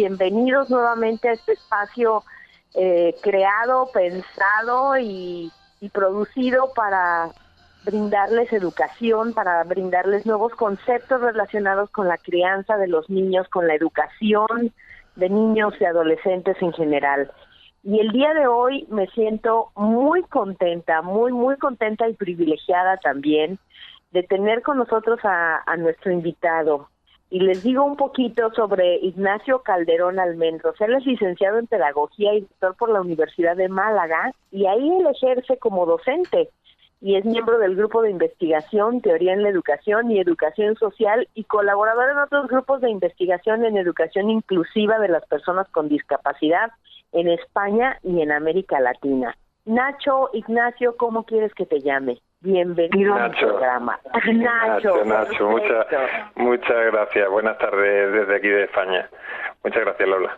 bienvenidos nuevamente a este espacio creado, pensado y producido para brindarles educación, para brindarles nuevos conceptos relacionados con la crianza de los niños, con la educación de niños y adolescentes en general. Y el día de hoy me siento muy contenta, muy contenta y privilegiada también de tener con nosotros a nuestro invitado. Y les digo un poquito sobre Ignacio Calderón Almendros. Él es licenciado en Pedagogía y doctor por la Universidad de Málaga, y ahí él ejerce como docente, y es miembro del grupo de investigación Teoría en la Educación y Educación Social, y colaborador en otros grupos de investigación en educación inclusiva de las personas con discapacidad en España y en América Latina. Nacho, Ignacio, ¿cómo quieres que te llame? Bienvenido al programa. Nacho, muchas gracias. Buenas tardes desde aquí de España. Muchas gracias, Lola.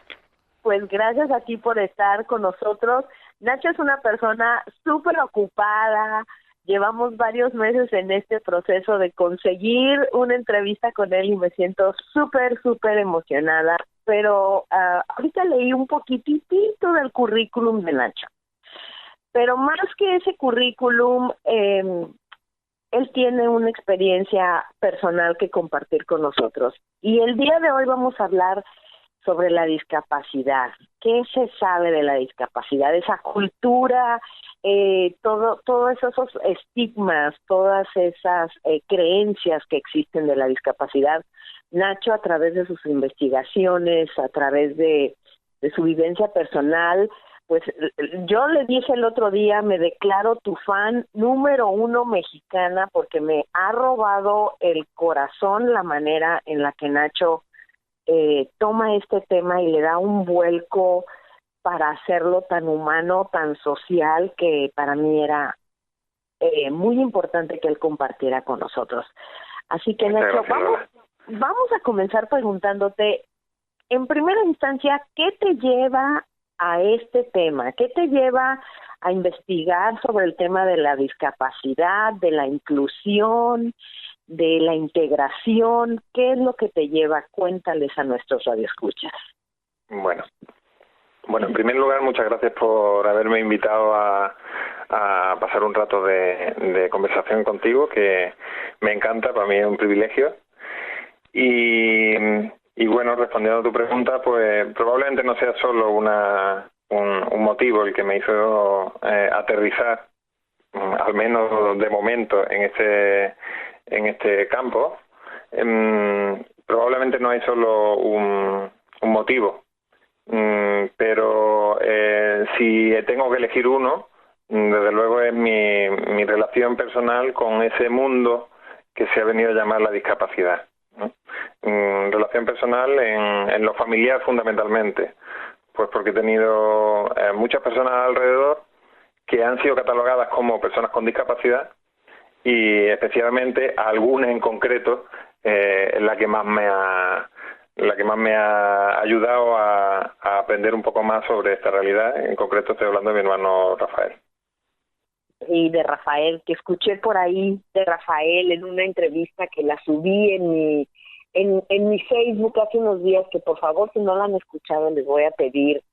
Pues gracias a ti por estar con nosotros. Nacho es una persona súper ocupada. Llevamos varios meses en este proceso de conseguir una entrevista con él y me siento súper emocionada. Pero ahorita leí un poquitito del currículum de Nacho. Pero más que ese currículum, él tiene una experiencia personal que compartir con nosotros. Y el día de hoy vamos a hablar sobre la discapacidad. ¿Qué se sabe de la discapacidad? Esa cultura, todos esos estigmas, todas esas creencias que existen de la discapacidad. Nacho, a través de sus investigaciones, a través de su vivencia personal, pues yo le dije el otro día, me declaro tu fan número 1 mexicana, porque me ha robado el corazón la manera en la que Nacho toma este tema y le da un vuelco para hacerlo tan humano, tan social, que para mí era muy importante que él compartiera con nosotros. Así que, Nacho, vamos a comenzar preguntándote, en primera instancia, ¿qué te lleva a este tema? ¿Qué te lleva a investigar sobre el tema de la discapacidad, de la inclusión, de la integración? ¿Qué es lo que te lleva? Cuéntales a nuestros radioescuchas. Bueno, en primer lugar, muchas gracias por haberme invitado a pasar un rato de conversación contigo, que me encanta, para mí es un privilegio. Y bueno, respondiendo a tu pregunta, pues probablemente no sea solo un motivo el que me hizo aterrizar, al menos de momento, en este campo. Probablemente no hay solo un motivo, pero si tengo que elegir uno, desde luego es mi relación personal con ese mundo que se ha venido a llamar la discapacidad, ¿no? Relación personal en lo familiar fundamentalmente, pues porque he tenido muchas personas alrededor que han sido catalogadas como personas con discapacidad, y especialmente algunas en concreto es la que más me ha ayudado a aprender un poco más sobre esta realidad. En concreto estoy hablando de mi hermano Rafael. Y de Rafael, que escuché por ahí de Rafael en una entrevista que la subí en mi Facebook hace unos días, que por favor, si no la han escuchado, les voy a pedir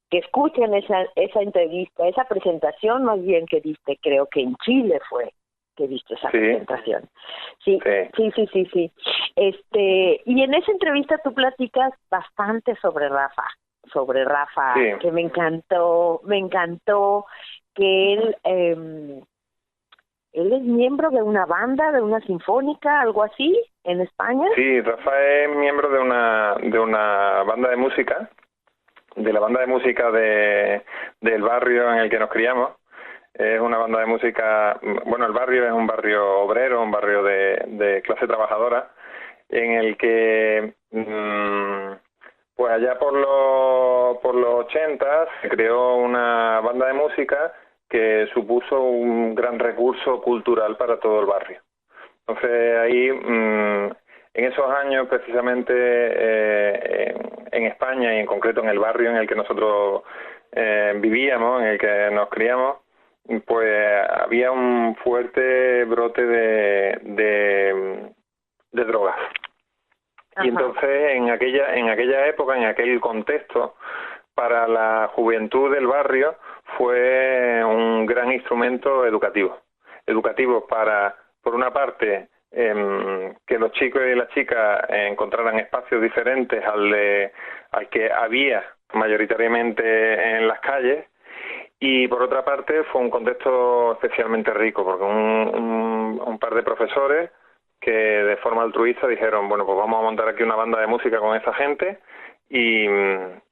que escuchen esa entrevista, esa presentación más bien que diste, creo que en Chile fue que diste esa presentación. Sí. Y en esa entrevista tú platicas bastante sobre Rafa, sí, que me encantó que él es miembro de una banda, de una sinfónica, algo así, en España. Sí, Rafa es miembro de una banda de música, de la banda de música del barrio en el que nos criamos. Es una banda de música, bueno, el barrio es un barrio obrero, un barrio de clase trabajadora, en el que pues allá por los 80 se creó una banda de música que supuso un gran recurso cultural para todo el barrio. Entonces ahí, en esos años precisamente, en España y en concreto en el barrio en el que nosotros vivíamos, en el que nos criamos, pues había un fuerte brote de drogas. Y entonces en aquella época, en aquel contexto, para la juventud del barrio fue un gran instrumento educativo. Educativo para, por una parte, que los chicos y las chicas encontraran espacios diferentes al que había mayoritariamente en las calles, y por otra parte fue un contexto especialmente rico, porque un par de profesores que de forma altruista dijeron, bueno, pues vamos a montar aquí una banda de música con esta gente, y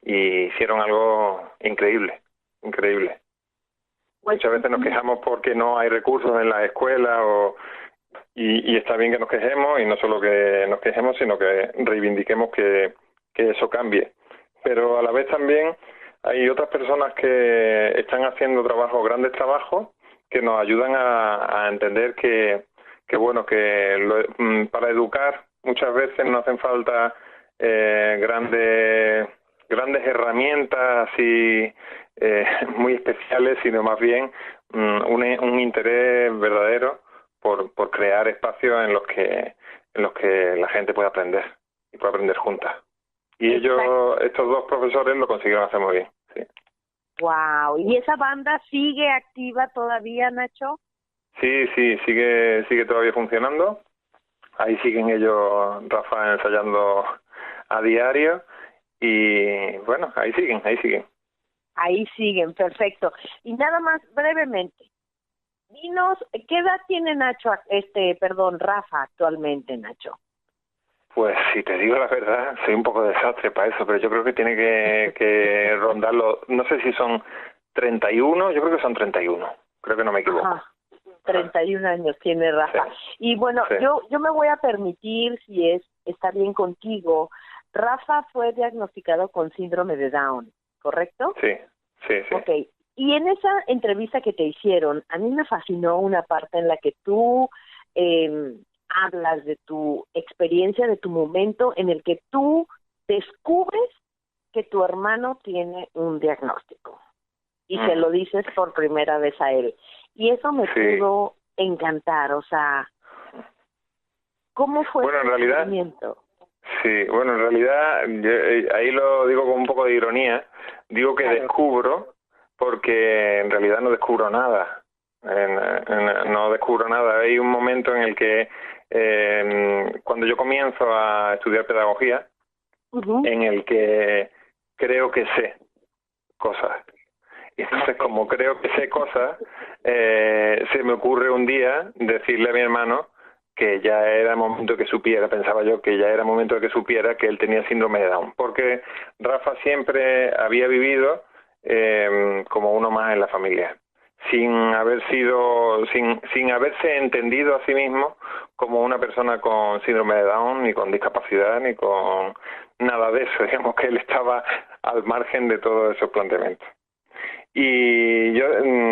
hicieron algo increíble. Muchas veces nos quejamos porque no hay recursos en las escuelas, y está bien que nos quejemos, y no solo que nos quejemos, sino que reivindiquemos que eso cambie. Pero a la vez también hay otras personas que están haciendo grandes trabajos, que nos ayudan a entender que para educar muchas veces no hacen falta grandes herramientas así muy especiales, sino más bien un interés verdadero por crear espacios en los que la gente puede aprender y puede aprender juntas. Y estos dos profesores lo consiguieron hacer muy bien. Sí. Wow. ¿Y esa banda sigue activa todavía, Nacho? Sí, sigue todavía funcionando. Ahí siguen ellos, Rafa, ensayando a diario, y bueno, ahí siguen. Ahí siguen, perfecto. Y nada más, brevemente, dinos, ¿qué edad tiene Rafa actualmente, Nacho? Pues si te digo la verdad, soy un poco desastre para eso, pero yo creo que tiene que rondarlo, no sé si son 31, yo creo que son 31, creo que no me equivoco. Ajá. 31 años tiene Rafa. Sí. Y bueno, sí. yo me voy a permitir, si está bien contigo, Rafa fue diagnosticado con síndrome de Down, ¿correcto? Sí. Okay. Y en esa entrevista que te hicieron, a mí me fascinó una parte en la que tú hablas de tu experiencia, de tu momento en el que tú descubres que tu hermano tiene un diagnóstico y se lo dices por primera vez a él. Y eso me pudo encantar, o sea, ¿cómo fue el sentimiento? Sí, bueno, en realidad, yo, ahí lo digo con un poco de ironía, digo que descubro, porque en realidad no descubro nada, no descubro nada. Hay un momento en el que, cuando yo comienzo a estudiar pedagogía, en el que creo que sé cosas. Y entonces, como creo que sé cosas, se me ocurre un día decirle a mi hermano que ya era momento de que supiera, pensaba yo que ya era momento de que supiera que él tenía síndrome de Down, porque Rafa siempre había vivido como uno más en la familia, sin haberse entendido a sí mismo como una persona con síndrome de Down, ni con discapacidad, ni con nada de eso. Digamos que él estaba al margen de todos esos planteamientos. Y yo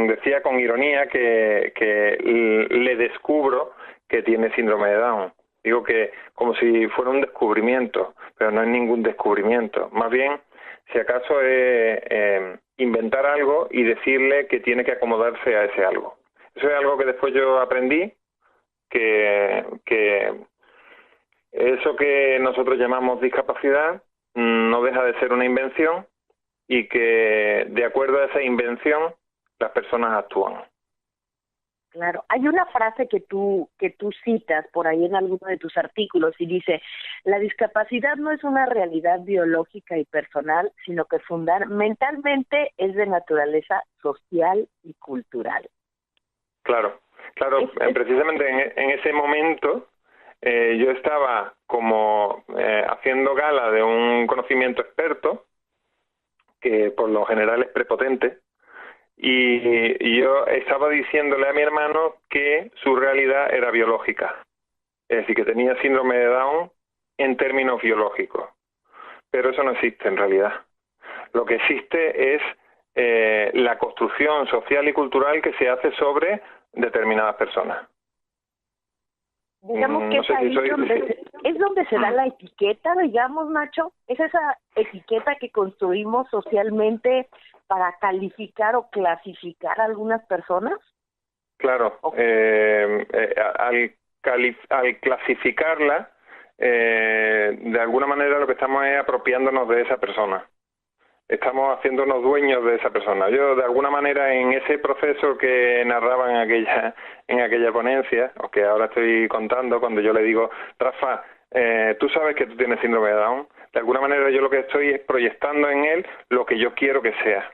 decía con ironía que le descubro que tiene síndrome de Down. Digo que como si fuera un descubrimiento, pero no es ningún descubrimiento. Más bien, si acaso es inventar algo y decirle que tiene que acomodarse a ese algo. Eso es algo que después yo aprendí, que eso que nosotros llamamos discapacidad no deja de ser una invención, y que de acuerdo a esa invención las personas actúan. Claro, hay una frase que tú citas por ahí en alguno de tus artículos y dice: la discapacidad no es una realidad biológica y personal, sino que fundamentalmente es de naturaleza social y cultural. Claro, precisamente en ese momento yo estaba como haciendo gala de un conocimiento experto, que por lo general es prepotente, y yo estaba diciéndole a mi hermano que su realidad era biológica, es decir, que tenía síndrome de Down en términos biológicos, pero eso no existe en realidad. Lo que existe es la construcción social y cultural que se hace sobre determinadas personas. Digamos que es donde se da la etiqueta, digamos, Nacho, es esa etiqueta que construimos socialmente para calificar o clasificar a algunas personas. Claro, al clasificarla de alguna manera lo que estamos es apropiándonos de esa persona. Estamos haciéndonos dueños de esa persona. Yo, de alguna manera, en ese proceso que narraba en aquella ponencia, o que ahora estoy contando, cuando yo le digo, Rafa, tú sabes que tú tienes síndrome de Down, de alguna manera yo lo que estoy es proyectando en él lo que yo quiero que sea.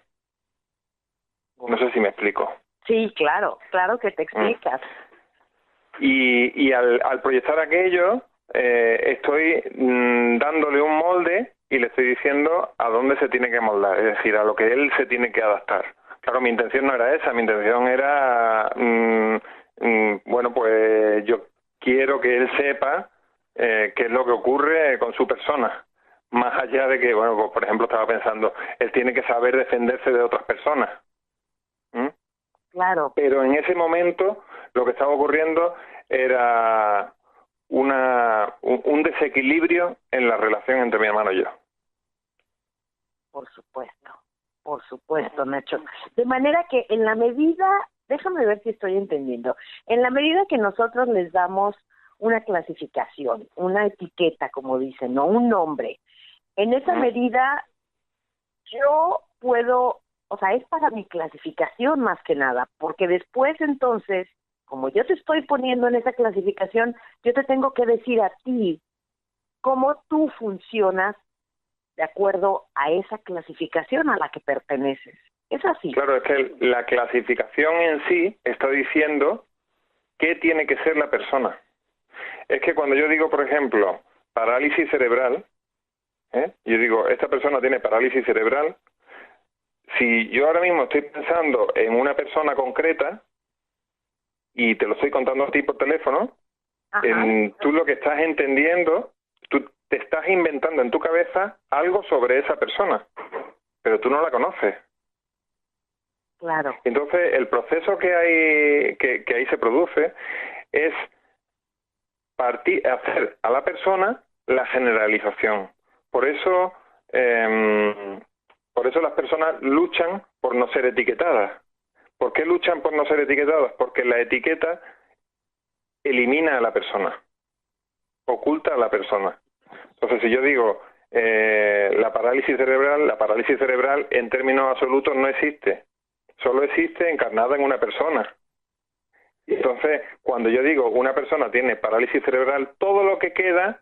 No sé si me explico. Sí, claro que te explicas. Y al proyectar aquello, estoy dándole un molde y le estoy diciendo a dónde se tiene que moldar, es decir, a lo que él se tiene que adaptar. Claro, mi intención no era esa, mi intención era, bueno, pues yo quiero que él sepa qué es lo que ocurre con su persona, más allá de que, bueno, pues, por ejemplo, estaba pensando, él tiene que saber defenderse de otras personas. Claro. Pero en ese momento lo que estaba ocurriendo era un desequilibrio en la relación entre mi hermano y yo. Por supuesto, Nacho. De manera que en la medida, déjame ver si estoy entendiendo, en la medida que nosotros les damos una clasificación, una etiqueta, como dicen, ¿no? Un nombre, en esa medida yo puedo, o sea, es para mi clasificación más que nada, porque después entonces, como yo te estoy poniendo en esa clasificación, yo te tengo que decir a ti cómo tú funcionas de acuerdo a esa clasificación a la que perteneces. ¿Es así? Claro, es que la clasificación en sí está diciendo qué tiene que ser la persona. Es que cuando yo digo, por ejemplo, parálisis cerebral, yo digo, esta persona tiene parálisis cerebral, si yo ahora mismo estoy pensando en una persona concreta y te lo estoy contando a ti por teléfono, tú lo que estás entendiendo, tú te estás inventando en tu cabeza algo sobre esa persona, pero tú no la conoces. Claro. Entonces, el proceso que ahí se produce es hacer a la persona la generalización. Por eso las personas luchan por no ser etiquetadas. ¿Por qué luchan por no ser etiquetadas? Porque la etiqueta elimina a la persona, oculta a la persona. Entonces, si yo digo la parálisis cerebral en términos absolutos no existe. Solo existe encarnada en una persona. Y entonces, cuando yo digo una persona tiene parálisis cerebral, todo lo que queda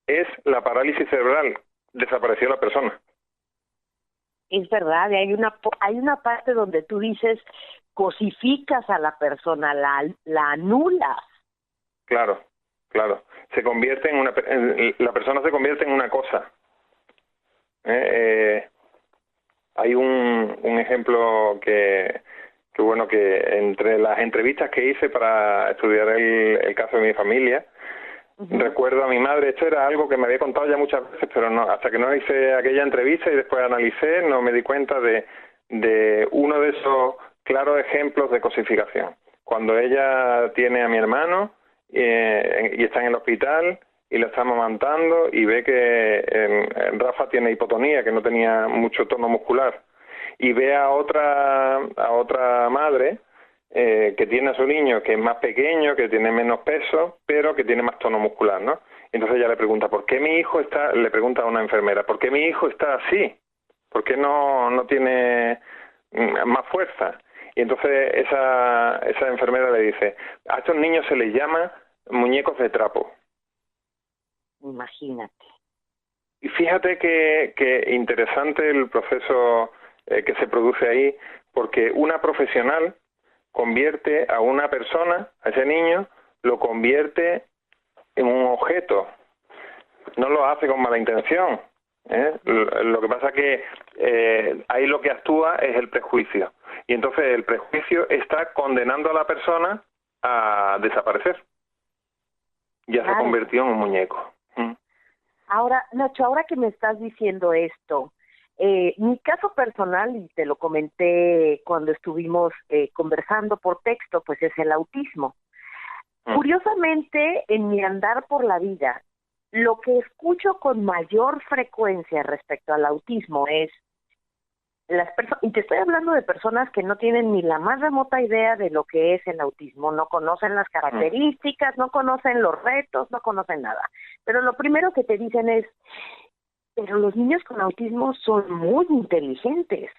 es la parálisis cerebral. Desapareció la persona. Es verdad, hay una parte donde tú dices, cosificas a la persona, la anulas. Claro. Se convierte la persona se convierte en una cosa. Hay un ejemplo que entre las entrevistas que hice para estudiar el caso de mi familia, recuerdo a mi madre, esto era algo que me había contado ya muchas veces, pero no, hasta que no hice aquella entrevista y después analicé, no me di cuenta de uno de esos claros ejemplos de cosificación. Cuando ella tiene a mi hermano y está en el hospital y lo está amamantando y ve que Rafa tiene hipotonía, que no tenía mucho tono muscular, y ve a otra madre que tiene a su niño que es más pequeño, que tiene menos peso, pero que tiene más tono muscular, ¿no? Entonces ella le pregunta, ¿por qué mi hijo le pregunta a una enfermera, ¿por qué mi hijo está así? ¿Por qué no tiene más fuerza? Y entonces esa enfermera le dice, a estos niños se les llama muñecos de trapo. Imagínate. Y fíjate que interesante el proceso que se produce ahí, porque una profesional convierte a una persona, a ese niño, lo convierte en un objeto. No lo hace con mala intención. Lo que pasa que ahí lo que actúa es el prejuicio. Y entonces el prejuicio está condenando a la persona a desaparecer. Ya se convirtió en un muñeco. Ahora, Nacho, ahora que me estás diciendo esto, mi caso personal, y te lo comenté cuando estuvimos conversando por texto, pues es el autismo. Curiosamente, en mi andar por la vida, lo que escucho con mayor frecuencia respecto al autismo es, y te estoy hablando de personas que no tienen ni la más remota idea de lo que es el autismo, no conocen las características, no conocen los retos, no conocen nada. Pero lo primero que te dicen es, pero los niños con autismo son muy inteligentes.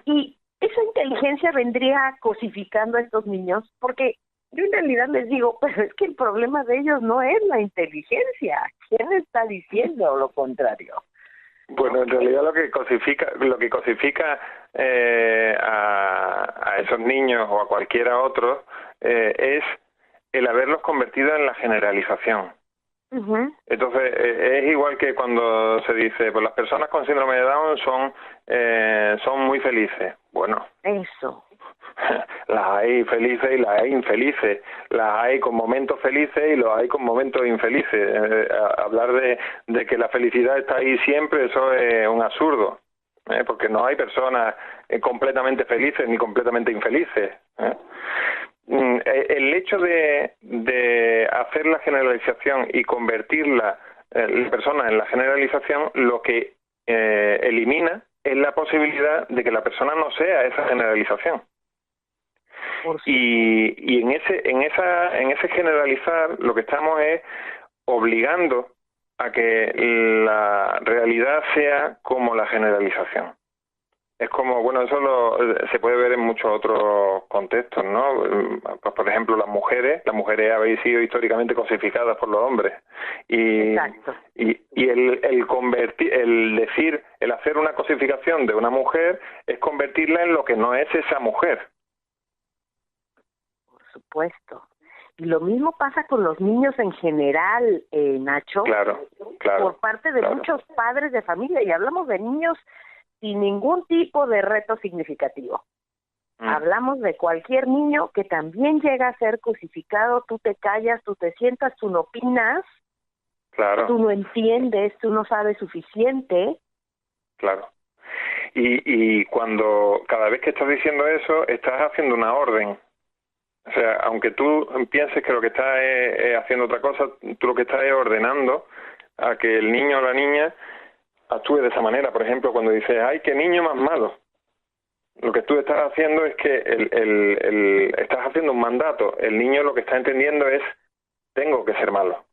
Y esa inteligencia vendría cosificando a estos niños, porque yo en realidad les digo, pero es que el problema de ellos no es la inteligencia. ¿Quién está diciendo lo contrario? Bueno, en realidad lo que cosifica a esos niños o a cualquiera otro es el haberlos convertido en la generalización. Uh-huh. Entonces, es igual que cuando se dice, pues las personas con síndrome de Down son muy felices. Bueno, eso. Las hay felices y las hay infelices, las hay con momentos felices y los hay con momentos infelices. Hablar de que la felicidad está ahí siempre, eso es un absurdo, porque no hay personas completamente felices ni completamente infelices. El hecho de hacer la generalización y convertir la persona en la generalización, lo que elimina es la posibilidad de que la persona no sea esa generalización. Y en ese generalizar lo que estamos es obligando a que la realidad sea como la generalización. Es como, bueno, eso se puede ver en muchos otros contextos, ¿no? Pues, por ejemplo, las mujeres habéis sido históricamente cosificadas por los hombres. Exacto. Y el hacer una cosificación de una mujer es convertirla en lo que no es esa mujer. Por supuesto. Y lo mismo pasa con los niños en general, Nacho. Claro. Por parte de muchos padres de familia, y hablamos de niños sin ningún tipo de reto significativo. Hablamos de cualquier niño que también llega a ser cosificado, tú te callas, tú te sientas, tú no opinas, tú no entiendes, tú no sabes suficiente. Claro. Y cuando cada vez que estás diciendo eso, estás haciendo una orden. O sea, aunque tú pienses que lo que estás es haciendo otra cosa, tú lo que estás es ordenando a que el niño o la niña actúe de esa manera. Por ejemplo, cuando dices, ¡ay, qué niño más malo! Lo que tú estás haciendo es que estás haciendo un mandato. El niño lo que está entendiendo es, tengo que ser malo.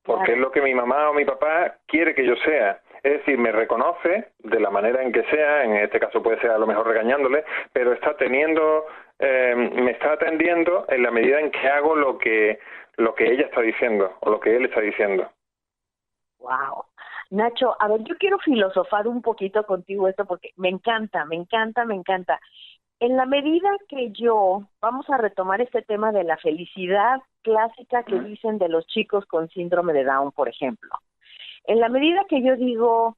Porque es lo que mi mamá o mi papá quiere que yo sea. Es decir, me reconoce de la manera en que sea, en este caso puede ser a lo mejor regañándole, pero me está atendiendo en la medida en que hago lo que ella está diciendo o lo que él está diciendo. Wow. Nacho, a ver, yo quiero filosofar un poquito contigo esto porque me encanta. En la medida que vamos a retomar este tema de la felicidad clásica que dicen de los chicos con síndrome de Down, por ejemplo. En la medida que yo digo,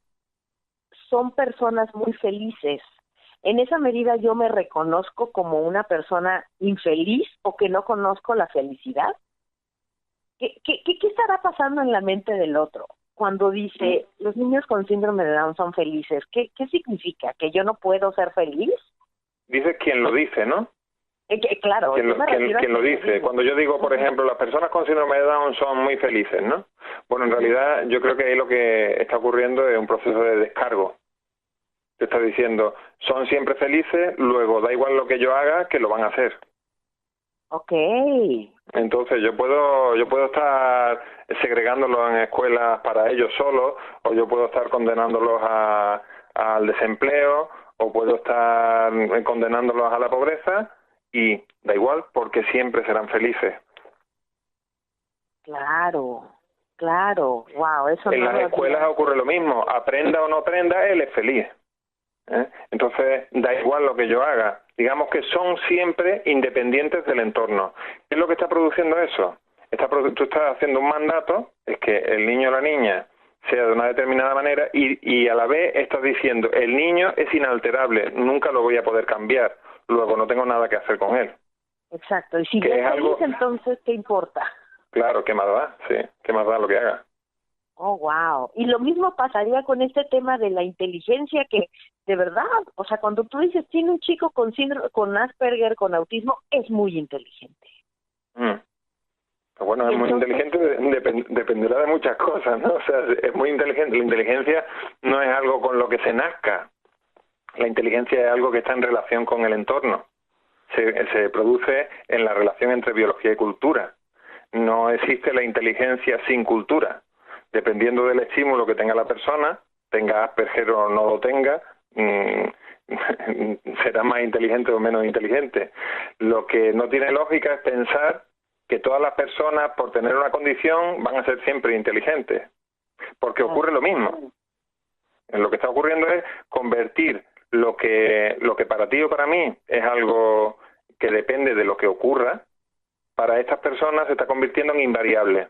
son personas muy felices, en esa medida yo me reconozco como una persona infeliz o que no conozco la felicidad. ¿Qué estará pasando en la mente del otro cuando dice, los niños con síndrome de Down son felices? ¿Qué significa? ¿Que yo no puedo ser feliz? Dices quien lo dice, ¿no? Claro. ¿Quién lo dice? Cuando yo digo, por ejemplo, las personas con síndrome de Down son muy felices, ¿no? Bueno, en realidad yo creo que ahí lo que está ocurriendo es un proceso de descargo. Te está diciendo, son siempre felices, luego da igual lo que yo haga, que lo van a hacer. Okay. Entonces yo puedo estar segregándolos en escuelas para ellos solos, o yo puedo estar condenándolos al desempleo, o puedo estar condenándolos a la pobreza, y da igual porque siempre serán felices. Claro, wow, eso en las escuelas ocurre lo mismo, aprenda o no aprenda, él es feliz. Entonces da igual lo que yo haga, digamos que son siempre independientes del entorno. ¿Qué es lo que está produciendo eso? Tú estás haciendo un mandato, es que el niño o la niña sea de una determinada manera y a la vez estás diciendo, el niño es inalterable, nunca lo voy a poder cambiar, luego no tengo nada que hacer con él. Exacto, y si es feliz, entonces, ¿qué importa? Claro, ¿qué más da? Sí, ¿qué más da lo que haga? Oh, wow. Y lo mismo pasaría con este tema de la inteligencia que, de verdad, o sea, cuando tú dices, tiene un chico con síndrome, con Asperger, con autismo, es muy inteligente. Bueno, es muy inteligente, dependerá de muchas cosas, ¿no? O sea, es muy inteligente. La inteligencia no es algo con lo que se nazca. La inteligencia es algo que está en relación con el entorno. Se produce en la relación entre biología y cultura. No existe la inteligencia sin cultura. Dependiendo del estímulo que tenga la persona, tenga Asperger o no lo tenga, será más inteligente o menos inteligente. Lo que no tiene lógica es pensar que todas las personas, por tener una condición, van a ser siempre inteligentes, porque ocurre lo mismo. Lo que está ocurriendo es convertir lo que para ti o para mí es algo que depende de lo que ocurra, para estas personas se está convirtiendo en invariable,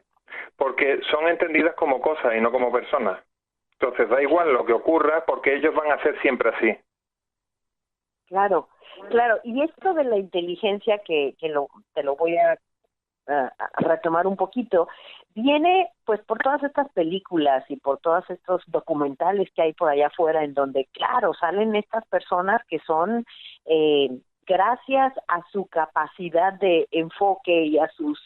porque son entendidas como cosas y no como personas. Entonces da igual lo que ocurra, porque ellos van a ser siempre así. Claro, claro. Y esto de la inteligencia te lo voy a retomar un poquito, viene pues por todas estas películas y por todos estos documentales que hay por allá afuera, en donde claro salen estas personas que son gracias a su capacidad de enfoque y a sus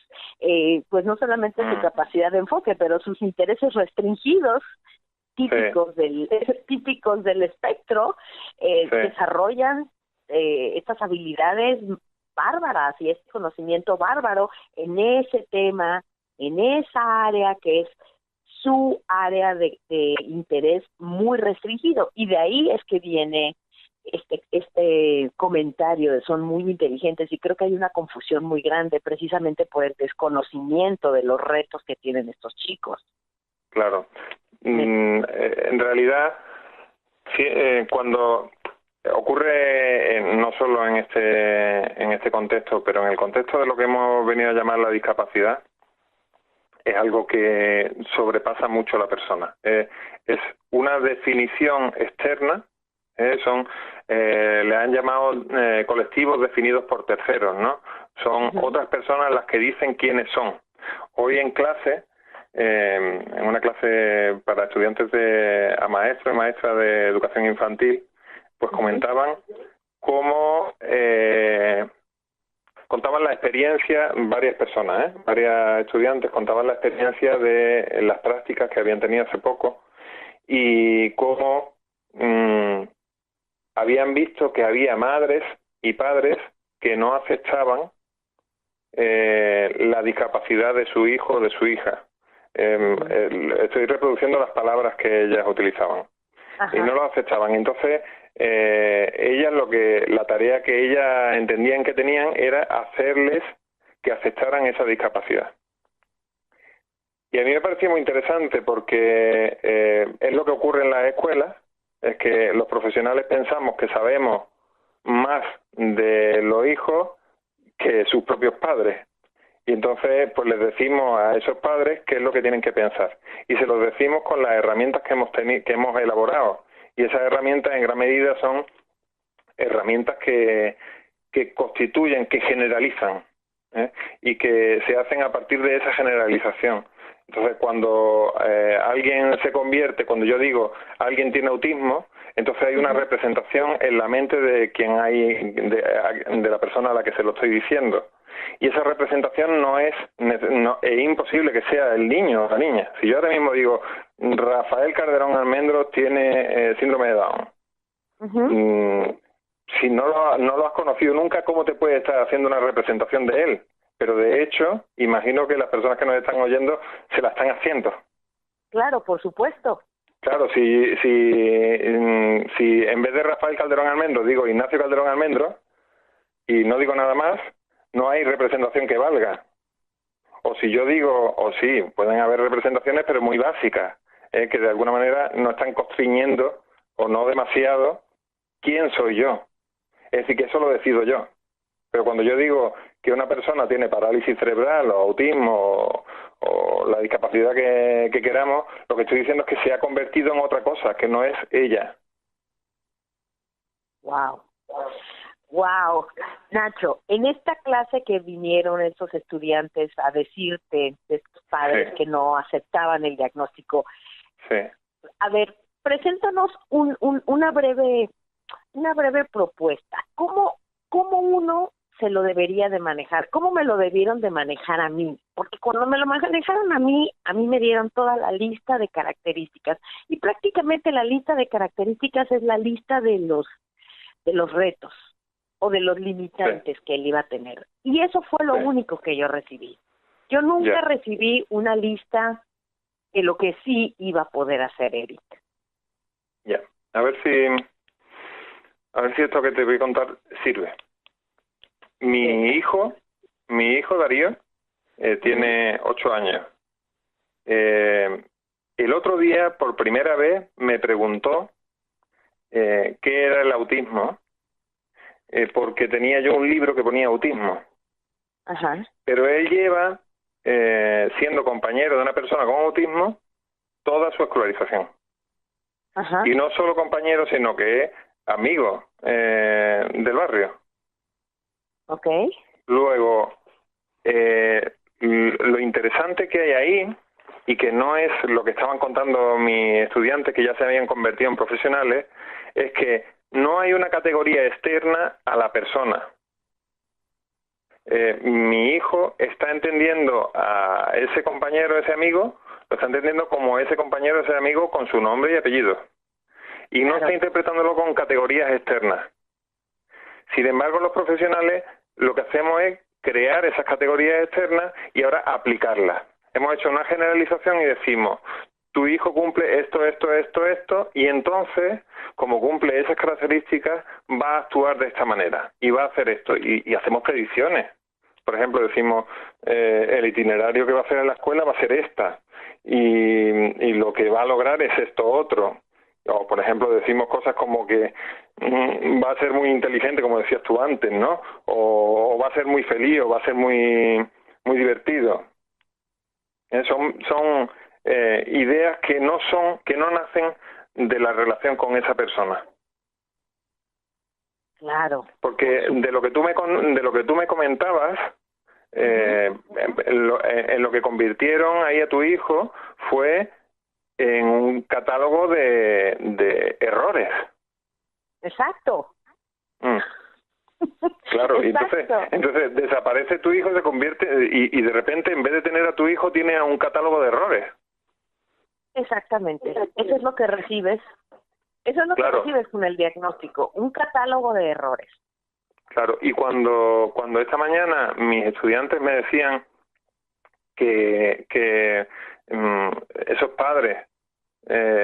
pues no solamente su capacidad de enfoque, pero sus intereses restringidos típicos del espectro, desarrollan estas habilidades bárbaras y este conocimiento bárbaro en ese tema, en esa área que es su área de interés muy restringido, y de ahí es que viene este comentario de son muy inteligentes, y creo que hay una confusión muy grande precisamente por el desconocimiento de los retos que tienen estos chicos. Claro. En realidad, sí, cuando ocurre no solo en este contexto, pero en el contexto de lo que hemos venido a llamar la discapacidad, es algo que sobrepasa mucho a la persona. Es una definición externa, le han llamado colectivos definidos por terceros, ¿no? Son otras personas las que dicen quiénes son. Hoy en clase, en una clase para estudiantes a maestros y maestras de educación infantil, pues comentaban cómo contaban la experiencia, varias personas, varias estudiantes contaban la experiencia de las prácticas que habían tenido hace poco y cómo habían visto que había madres y padres que no aceptaban la discapacidad de su hijo o de su hija. Estoy reproduciendo las palabras que ellas utilizaban. Ajá. Y no lo aceptaban. Entonces ellas la tarea que ellas entendían que tenían era hacerles que aceptaran esa discapacidad. Y a mí me parecía muy interesante porque es lo que ocurre en las escuelas, es que los profesionales pensamos que sabemos más de los hijos que sus propios padres. Y entonces pues les decimos a esos padres qué es lo que tienen que pensar. Y se los decimos con las herramientas que hemos elaborado. Y esas herramientas en gran medida son herramientas que constituyen, que generalizan, y que se hacen a partir de esa generalización. Entonces cuando alguien se convierte, cuando yo digo alguien tiene autismo, entonces hay una representación en la mente de quien de la persona a la que se lo estoy diciendo. Y esa representación es imposible que sea el niño o la niña. Si yo ahora mismo digo Rafael Calderón Almendros tiene síndrome de Down, si no lo has conocido nunca, ¿cómo te puede estar haciendo una representación de él? Pero de hecho, imagino que las personas que nos están oyendo se la están haciendo. Claro, por supuesto. Claro, si en vez de Rafael Calderón Almendros digo Ignacio Calderón Almendros y no digo nada más, no hay representación que valga. O si yo digo, o sí, pueden haber representaciones, pero muy básicas, que de alguna manera no están constriñendo, o no demasiado, quién soy yo. Es decir, que eso lo decido yo. Pero cuando yo digo que una persona tiene parálisis cerebral o autismo o la discapacidad que queramos, lo que estoy diciendo es que se ha convertido en otra cosa, que no es ella. Wow. Wow, Nacho, en esta clase que vinieron estos estudiantes a decirte de estos padres que no aceptaban el diagnóstico, a ver, preséntanos una breve propuesta. ¿Cómo uno se lo debería de manejar? ¿Cómo me lo debieron de manejar a mí? Porque cuando me lo manejaron a mí me dieron toda la lista de características. Y prácticamente la lista de características es la lista de los retos o de los limitantes que él iba a tener. Y eso fue lo único que yo recibí. Yo nunca recibí una lista de lo que sí iba a poder hacer Eric. Ya, a ver si esto que te voy a contar sirve. Mi hijo Darío tiene 8 años. El otro día, por primera vez, me preguntó qué era el autismo, porque tenía yo un libro que ponía autismo. Ajá. Pero él lleva siendo compañero de una persona con autismo toda su escolarización. Ajá. Y no solo compañero, sino que es amigo del barrio. Ok. Luego, lo interesante que hay ahí, y que no es lo que estaban contando mis estudiantes que ya se habían convertido en profesionales, es que no hay una categoría externa a la persona. Mi hijo está entendiendo a ese compañero, ese amigo, lo está entendiendo como ese compañero, ese amigo con su nombre y apellido. Y no está interpretándolo con categorías externas. Sin embargo, los profesionales lo que hacemos es crear esas categorías externas y ahora aplicarlas. Hemos hecho una generalización y decimos, tu hijo cumple esto, y entonces, como cumple esas características, va a actuar de esta manera y va a hacer esto. Y hacemos predicciones. Por ejemplo, decimos, el itinerario que va a hacer en la escuela va a ser esta, y lo que va a lograr es esto otro. O, por ejemplo, decimos cosas como que va a ser muy inteligente, como decías tú antes, ¿no? O va a ser muy feliz, o va a ser muy divertido. Son ideas que no nacen de la relación con esa persona. Claro. Porque de lo que tú me comentabas, en lo que convirtieron ahí a tu hijo fue en un catálogo de errores. Exacto. Claro, y entonces desaparece tu hijo, se convierte y de repente, en vez de tener a tu hijo, tiene un catálogo de errores. Exactamente. Eso es lo que recibes. Eso es lo que recibes con el diagnóstico, un catálogo de errores. Claro, y cuando esta mañana mis estudiantes me decían que esos padres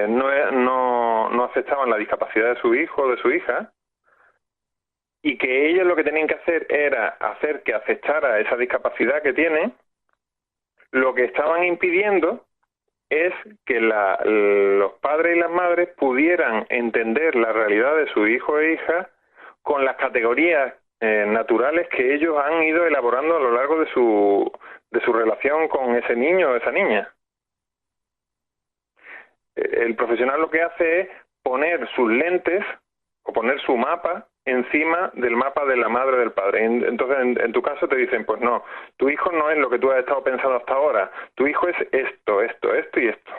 no aceptaban la discapacidad de su hijo o de su hija, y que ellos lo que tenían que hacer era hacer que aceptara esa discapacidad que tiene, lo que estaban impidiendo es que los padres y las madres pudieran entender la realidad de su hijo e hija con las categorías naturales que ellos han ido elaborando a lo largo de su relación con ese niño o esa niña. El profesional lo que hace es poner sus lentes o poner su mapa encima del mapa de la madre o del padre. Entonces, en tu caso te dicen, pues no, tu hijo no es lo que tú has estado pensando hasta ahora, tu hijo es esto y esto.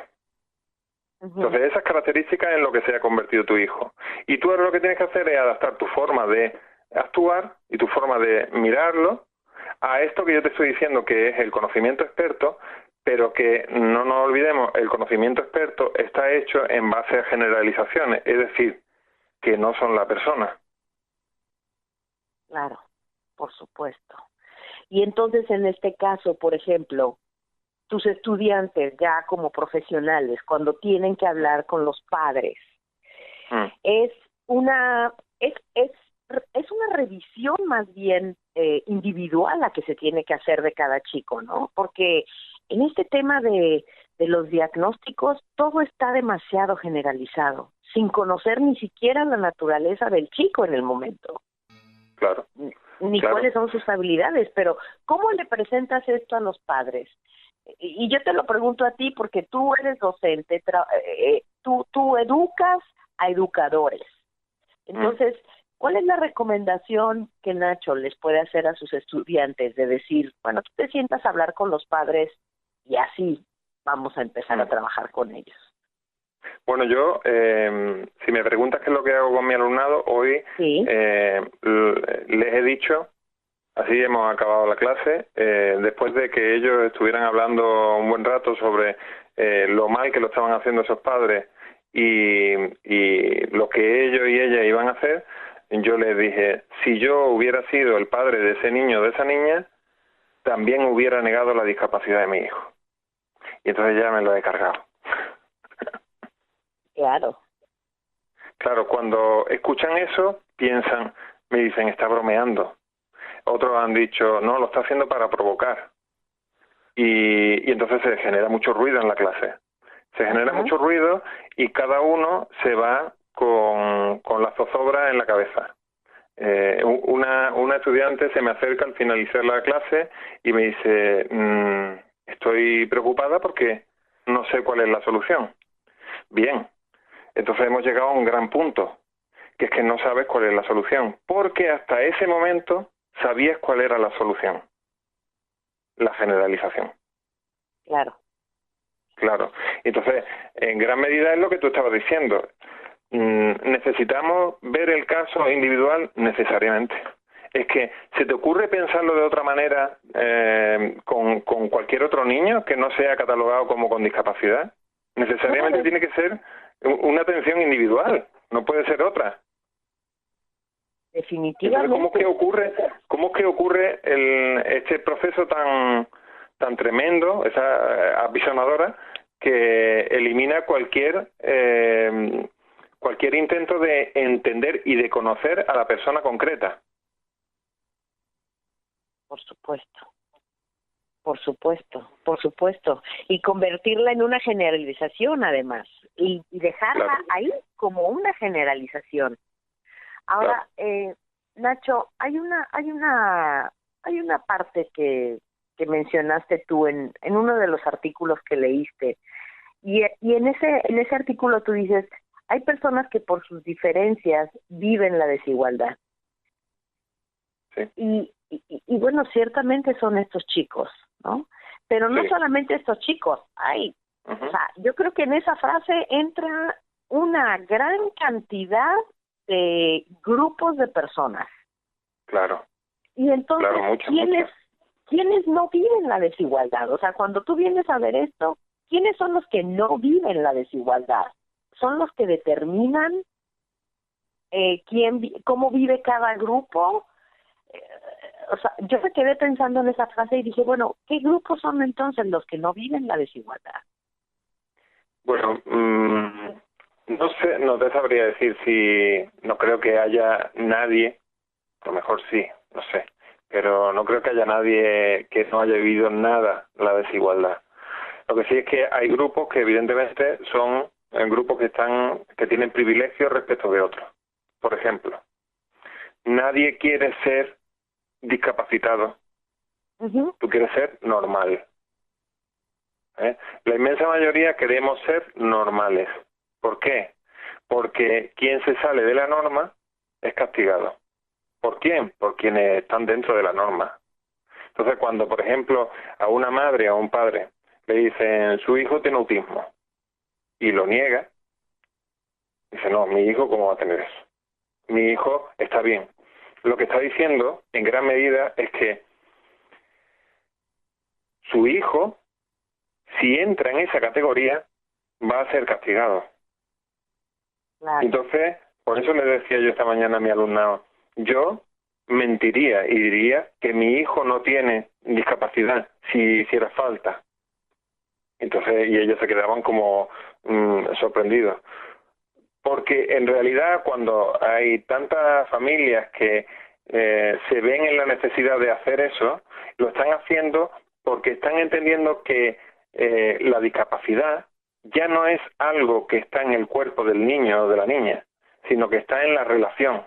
Entonces, esas características en lo que se ha convertido tu hijo. Y tú ahora lo que tienes que hacer es adaptar tu forma de actuar y tu forma de mirarlo a esto que yo te estoy diciendo, que es el conocimiento experto, pero que no nos olvidemos, el conocimiento experto está hecho en base a generalizaciones, es decir, que no son la persona. Claro, por supuesto. Y entonces, en este caso, por ejemplo, tus estudiantes ya como profesionales, cuando tienen que hablar con los padres, es una revisión más bien individual la que se tiene que hacer de cada chico, ¿no? Porque en este tema de los diagnósticos todo está demasiado generalizado, sin conocer ni siquiera la naturaleza del chico en el momento. Claro. Ni cuáles son sus habilidades, pero ¿cómo le presentas esto a los padres? Y yo te lo pregunto a ti porque tú eres docente, tú educas a educadores. Entonces, ¿cuál es la recomendación que Nacho les puede hacer a sus estudiantes de decir, bueno, tú te sientas a hablar con los padres y así vamos a empezar a trabajar con ellos? Bueno, yo, si me preguntas qué es lo que hago con mi alumnado, hoy les he dicho Así hemos acabado la clase. Después de que ellos estuvieran hablando un buen rato sobre lo mal que lo estaban haciendo esos padres y lo que ellos y ella iban a hacer, yo les dije, si yo hubiera sido el padre de ese niño o de esa niña, también hubiera negado la discapacidad de mi hijo. Y entonces ya me lo he cargado. Claro. Claro, cuando escuchan eso, piensan, me dicen, está bromeando. Otros han dicho, no, lo está haciendo para provocar. Y entonces se genera mucho ruido en la clase. Se genera mucho ruido y cada uno se va con la zozobra en la cabeza. Una estudiante se me acerca al finalizar la clase y me dice, estoy preocupada porque no sé cuál es la solución. Bien, entonces hemos llegado a un gran punto, que es que no sabes cuál es la solución, porque hasta ese momento sabías cuál era la solución, la generalización. Claro. Claro. Entonces, en gran medida es lo que tú estabas diciendo. ¿Necesitamos ver el caso individual? Necesariamente. Es que, ¿se te ocurre pensarlo de otra manera con cualquier otro niño que no sea catalogado como con discapacidad? Necesariamente tiene que ser una atención individual, no puede ser otra. Definitivamente. Entonces, ¿cómo es que ocurre este proceso tan tremendo, esa apisonadora, que elimina cualquier intento de entender y de conocer a la persona concreta? Por supuesto. Por supuesto, por supuesto. Y convertirla en una generalización, además. Y dejarla Claro. ahí como una generalización. Ahora, Nacho, hay una parte que mencionaste tú en uno de los artículos que leíste. Y en ese artículo tú dices, hay personas que por sus diferencias viven la desigualdad. Sí. Y bueno, ciertamente son estos chicos, ¿no? Pero no solamente estos chicos, o sea, yo creo que en esa frase entra una gran cantidad de grupos de personas. Claro. Y entonces, Claro, ¿quiénes no viven la desigualdad? O sea, cuando tú vienes a ver esto, ¿quiénes son los que no viven la desigualdad? Son los que determinan cómo vive cada grupo. O sea, yo me quedé pensando en esa frase y dije, bueno, ¿qué grupos son entonces los que no viven la desigualdad? Bueno, no sé, no te sabría decir si no creo que haya nadie, a lo mejor sí, no sé, pero no creo que haya nadie que no haya vivido nada la desigualdad. Lo que sí es que hay grupos que evidentemente son grupos que tienen privilegios respecto de otros. Por ejemplo, nadie quiere ser discapacitado. Tú quieres ser normal. La inmensa mayoría queremos ser normales. ¿Por qué? Porque quien se sale de la norma es castigado. ¿Por quién? Por quienes están dentro de la norma. Entonces, cuando, por ejemplo, a una madre o a un padre le dicen su hijo tiene autismo y lo niega, dice, no, mi hijo, ¿cómo va a tener eso? Mi hijo está bien. Lo que está diciendo, en gran medida, es que su hijo, si entra en esa categoría, va a ser castigado. Claro. Entonces, por eso le decía yo esta mañana a mi alumnado, yo mentiría y diría que mi hijo no tiene discapacidad si hiciera falta. Entonces, y ellos se quedaban como sorprendidos. Porque en realidad cuando hay tantas familias que se ven en la necesidad de hacer eso, lo están haciendo porque están entendiendo que la discapacidad ya no es algo que está en el cuerpo del niño o de la niña, sino que está en la relación.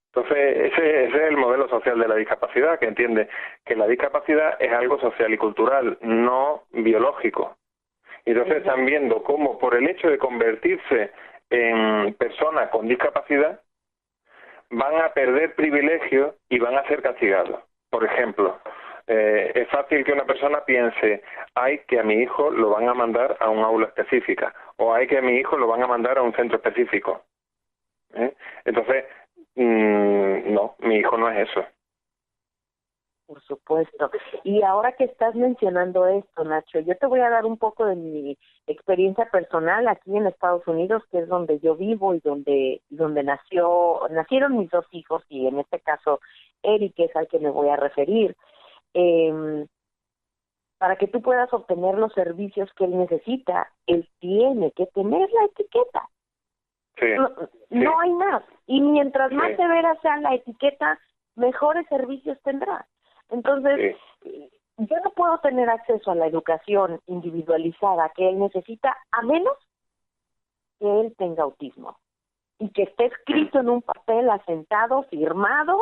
Entonces, ese es el modelo social de la discapacidad, que entiende que la discapacidad es algo social y cultural, no biológico. Y entonces están viendo cómo por el hecho de convertirse en personas con discapacidad van a perder privilegios y van a ser castigados. Por ejemplo, es fácil que una persona piense, hay que a mi hijo lo van a mandar a un aula específica, o hay que a mi hijo lo van a mandar a un centro específico. Entonces, no, mi hijo no es eso. Por supuesto. Y ahora que estás mencionando esto, Nacho, yo te voy a dar un poco de mi experiencia personal aquí en Estados Unidos, que es donde yo vivo y donde nacieron mis dos hijos, y en este caso Eric es al que me voy a referir. Para que tú puedas obtener los servicios que él necesita, él tiene que tener la etiqueta. Sí, no hay más. Y mientras más severa sea la etiqueta, mejores servicios tendrá. Entonces, yo no puedo tener acceso a la educación individualizada que él necesita, a menos que él tenga autismo y que esté escrito en un papel asentado, firmado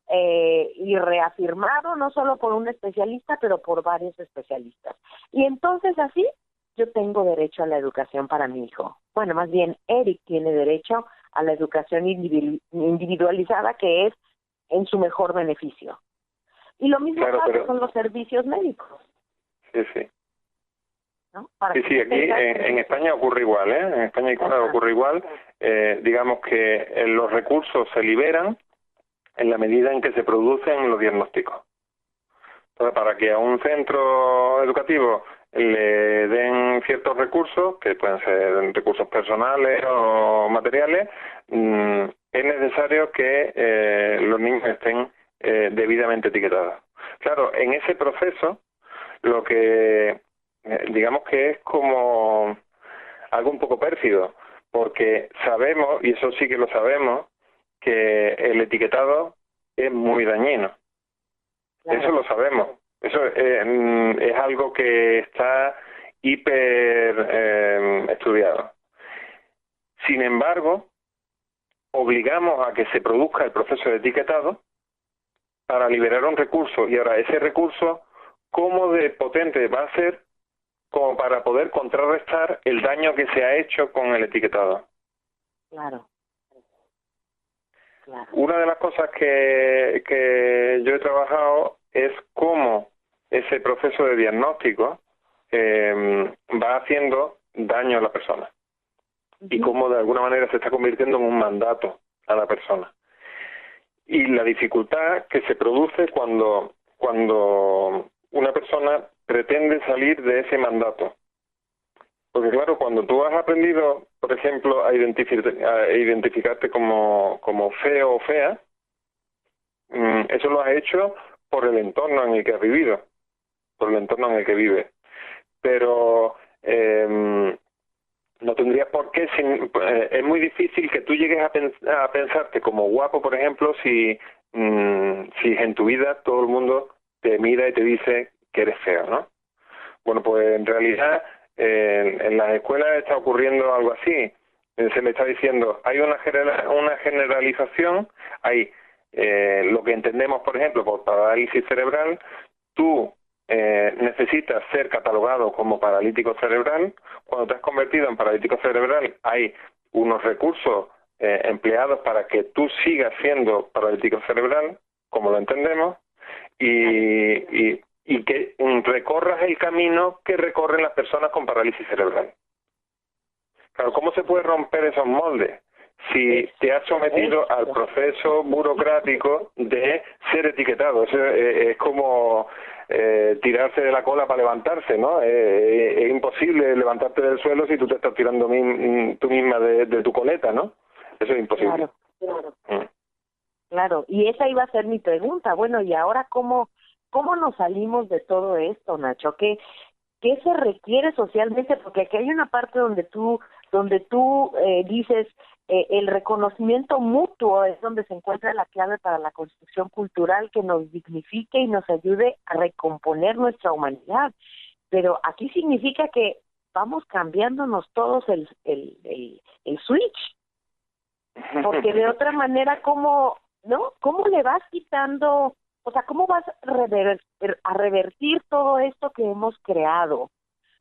y reafirmado, no solo por un especialista, pero por varios especialistas. Y entonces así yo tengo derecho a la educación para mi hijo. Bueno, más bien Eric tiene derecho a la educación individualizada, que es en su mejor beneficio. Y lo mismo pasa con los servicios médicos. Sí, sí. ¿No? Sí, aquí en España ocurre igual, ¿eh? En España ocurre igual. Digamos que los recursos se liberan en la medida en que se producen los diagnósticos. Entonces, para que a un centro educativo le den ciertos recursos, que pueden ser recursos personales o materiales, es necesario que los niños estén debidamente etiquetados. Claro, en ese proceso, lo que digamos que es como algo un poco pérfido, porque sabemos, y eso sí que lo sabemos, que el etiquetado es muy dañino. Claro. Eso lo sabemos. Eso es algo que está hiper estudiado. Sin embargo, obligamos a que se produzca el proceso de etiquetado para liberar un recurso. Y ahora, ese recurso, ¿cómo de potente va a ser como para poder contrarrestar el daño que se ha hecho con el etiquetado? Claro. Claro. Una de las cosas que yo he trabajado es cómo ese proceso de diagnóstico va haciendo daño a la persona y cómo de alguna manera se está convirtiendo en un mandato a la persona. Y la dificultad que se produce cuando una persona pretende salir de ese mandato. Porque claro, cuando tú has aprendido, por ejemplo, a identificarte como feo o fea, eso lo has hecho por el entorno en el que has vivido, por el entorno en el que vives. Pero no tendrías por qué, es muy difícil que tú llegues a pensarte como guapo, por ejemplo, si en tu vida todo el mundo te mira y te dice que eres feo, ¿no? Bueno, pues en realidad en las escuelas está ocurriendo algo así. Se le está diciendo, hay una generalización, hay lo que entendemos, por ejemplo, por parálisis cerebral. Tú necesitas ser catalogado como paralítico cerebral. Cuando te has convertido en paralítico cerebral, hay unos recursos empleados para que tú sigas siendo paralítico cerebral, como lo entendemos, y que recorras el camino que recorren las personas con parálisis cerebral. Claro, ¿cómo se puede romper esos moldes? Si te has sometido al proceso burocrático de ser etiquetado. Eso es como tirarse de la cola para levantarse, ¿no? Es imposible levantarte del suelo si tú te estás tirando tú misma de tu coleta, ¿no? Eso es imposible. Claro. Claro, y esa iba a ser mi pregunta. Bueno, ¿y ahora cómo nos salimos de todo esto, Nacho? ¿Qué se requiere socialmente? Porque aquí hay una parte donde tú dices el reconocimiento mutuo es donde se encuentra la clave para la construcción cultural que nos dignifique y nos ayude a recomponer nuestra humanidad. Pero aquí significa que vamos cambiándonos todos el switch, porque de otra manera, ¿cómo le vas quitando? O sea, ¿cómo vas a revertir todo esto que hemos creado?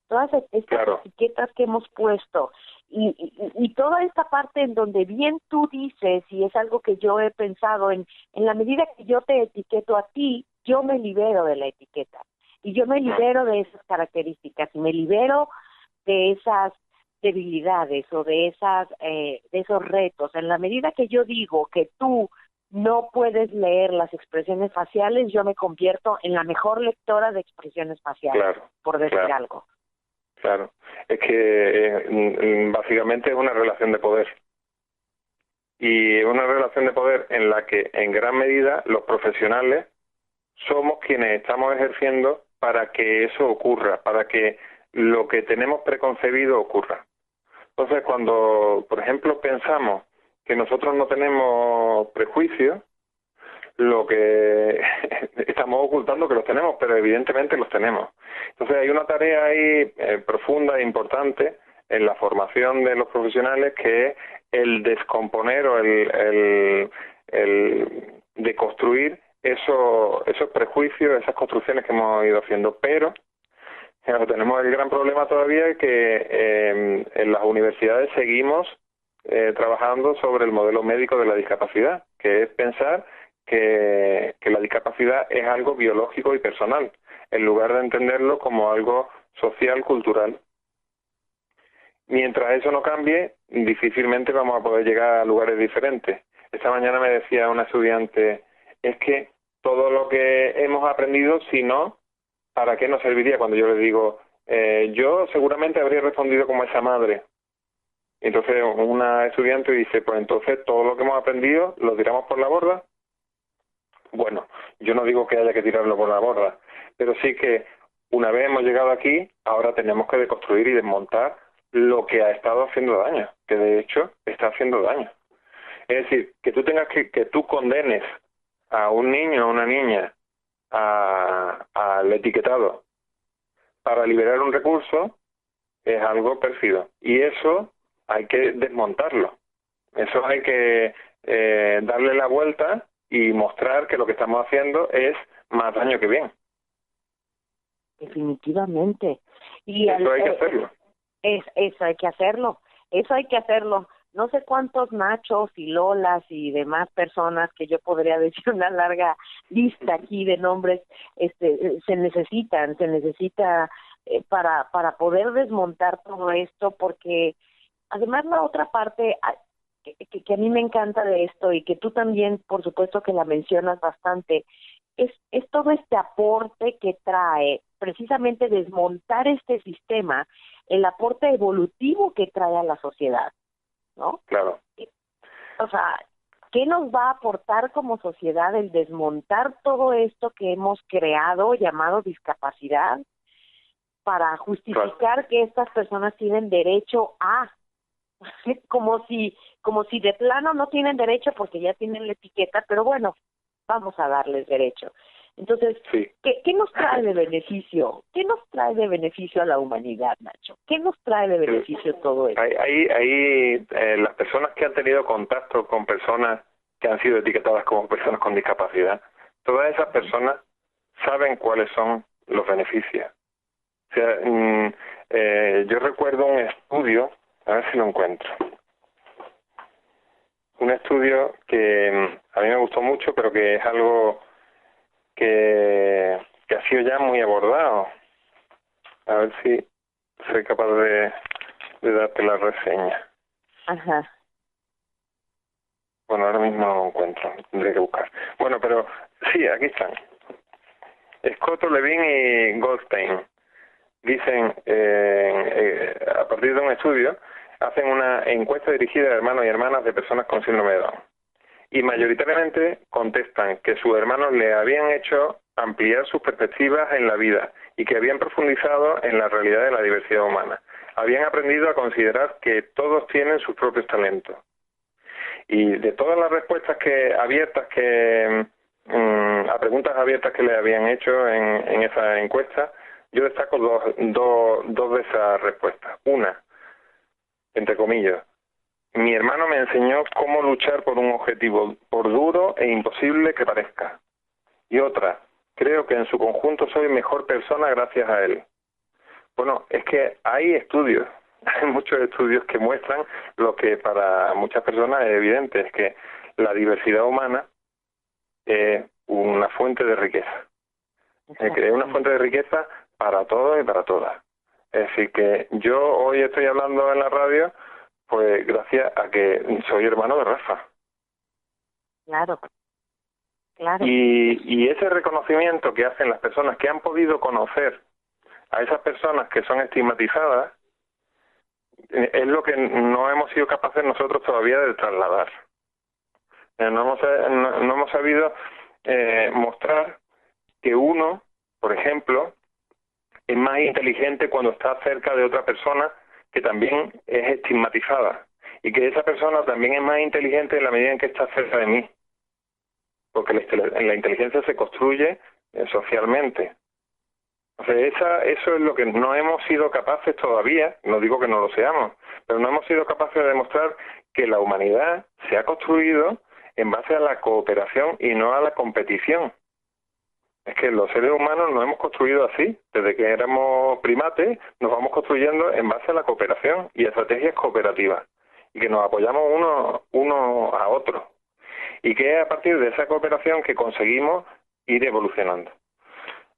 Todas estas etiquetas que hemos puesto y toda esta parte en donde bien tú dices, y es algo que yo he pensado, en la medida que yo te etiqueto a ti, yo me libero de la etiqueta y yo me libero de esas características y me libero de esas debilidades o de esos retos. En la medida que yo digo que tú no puedes leer las expresiones faciales, yo me convierto en la mejor lectora de expresiones faciales, Claro, por decir claro. algo. Claro, es que básicamente es una relación de poder. Y una relación de poder en la que en gran medida los profesionales somos quienes estamos ejerciendo para que eso ocurra, para que lo que tenemos preconcebido ocurra. Entonces, cuando, por ejemplo, pensamos que nosotros no tenemos prejuicios, lo que estamos ocultando que los tenemos, pero evidentemente los tenemos. Entonces hay una tarea ahí profunda e importante en la formación de los profesionales, que es el descomponer o el deconstruir esos prejuicios, esas construcciones que hemos ido haciendo. Pero tenemos el gran problema todavía que en las universidades seguimos trabajando sobre el modelo médico de la discapacidad, que es pensar que la discapacidad es algo biológico y personal, en lugar de entenderlo como algo social, cultural. Mientras eso no cambie, difícilmente vamos a poder llegar a lugares diferentes. Esta mañana me decía una estudiante, es que todo lo que hemos aprendido, si no, ¿para qué nos serviría? Cuando yo le digo, yo seguramente habría respondido como esa madre. Entonces una estudiante dice, pues entonces todo lo que hemos aprendido lo tiramos por la borda. Bueno, yo no digo que haya que tirarlo por la borda, pero sí que una vez hemos llegado aquí, ahora tenemos que deconstruir y desmontar lo que ha estado haciendo daño, que de hecho está haciendo daño. Es decir, que tú tengas que tú condenes a un niño o una niña al etiquetado para liberar un recurso es algo pérfido. Y eso hay que desmontarlo. Eso hay que darle la vuelta y mostrar que lo que estamos haciendo es más daño que bien. Definitivamente. Y eso hay que hacerlo. Eso hay que hacerlo. Eso hay que hacerlo. No sé cuántos Nachos y Lolas y demás personas, que yo podría decir una larga lista aquí de nombres, se necesita para poder desmontar todo esto, porque además la otra parte que a mí me encanta de esto, y que tú también, por supuesto que la mencionas bastante, es todo este aporte que trae precisamente desmontar este sistema, el aporte evolutivo que trae a la sociedad, ¿no? Claro. O sea, ¿qué nos va a aportar como sociedad el desmontar todo esto que hemos creado, llamado discapacidad, para justificar claro que estas personas tienen derecho a, como si de plano no tienen derecho porque ya tienen la etiqueta, pero bueno, vamos a darles derecho? Entonces, sí. ¿Qué nos trae de beneficio? ¿Qué nos trae de beneficio a la humanidad, Nacho? ¿Qué nos trae de beneficio todo esto? Ahí las personas que han tenido contacto con personas que han sido etiquetadas como personas con discapacidad, todas esas personas saben cuáles son los beneficios. O sea, yo recuerdo un estudio, a ver si lo encuentro. Un estudio que a mí me gustó mucho, pero que es algo que ha sido ya muy abordado. A ver si soy capaz de darte la reseña. Ajá. Bueno, ahora mismo no lo encuentro, tendré que buscar. Bueno, pero sí, aquí están. Scott, Levin y Goldstein dicen, a partir de un estudio, hacen una encuesta dirigida a hermanos y hermanas de personas con síndrome de Down. Y mayoritariamente contestan que sus hermanos le habían hecho ampliar sus perspectivas en la vida y que habían profundizado en la realidad de la diversidad humana. Habían aprendido a considerar que todos tienen sus propios talentos. Y de todas las respuestas a preguntas abiertas que le habían hecho en esa encuesta, yo destaco dos de esas respuestas. Una, entre comillas, mi hermano me enseñó cómo luchar por un objetivo, por duro e imposible que parezca. Y otra, creo que en su conjunto soy mejor persona gracias a él. Bueno, es que hay estudios, hay muchos estudios que muestran lo que para muchas personas es evidente, es que la diversidad humana es una fuente de riqueza. Es una fuente de riqueza para todos y para todas. Es decir, que yo hoy estoy hablando en la radio pues gracias a que soy hermano de Rafa. Claro. Claro. Y ese reconocimiento que hacen las personas que han podido conocer a esas personas que son estigmatizadas es lo que no hemos sido capaces nosotros todavía de trasladar. No hemos sabido mostrar que uno, por ejemplo, es más inteligente cuando está cerca de otra persona que también es estigmatizada, y que esa persona también es más inteligente en la medida en que está cerca de mí, porque la inteligencia se construye socialmente. O sea, eso es lo que no hemos sido capaces todavía, no digo que no lo seamos, pero no hemos sido capaces de demostrar que la humanidad se ha construido en base a la cooperación y no a la competición. Es que los seres humanos nos hemos construido así, desde que éramos primates, nos vamos construyendo en base a la cooperación y a estrategias cooperativas, y que nos apoyamos uno a otro, y que es a partir de esa cooperación que conseguimos ir evolucionando.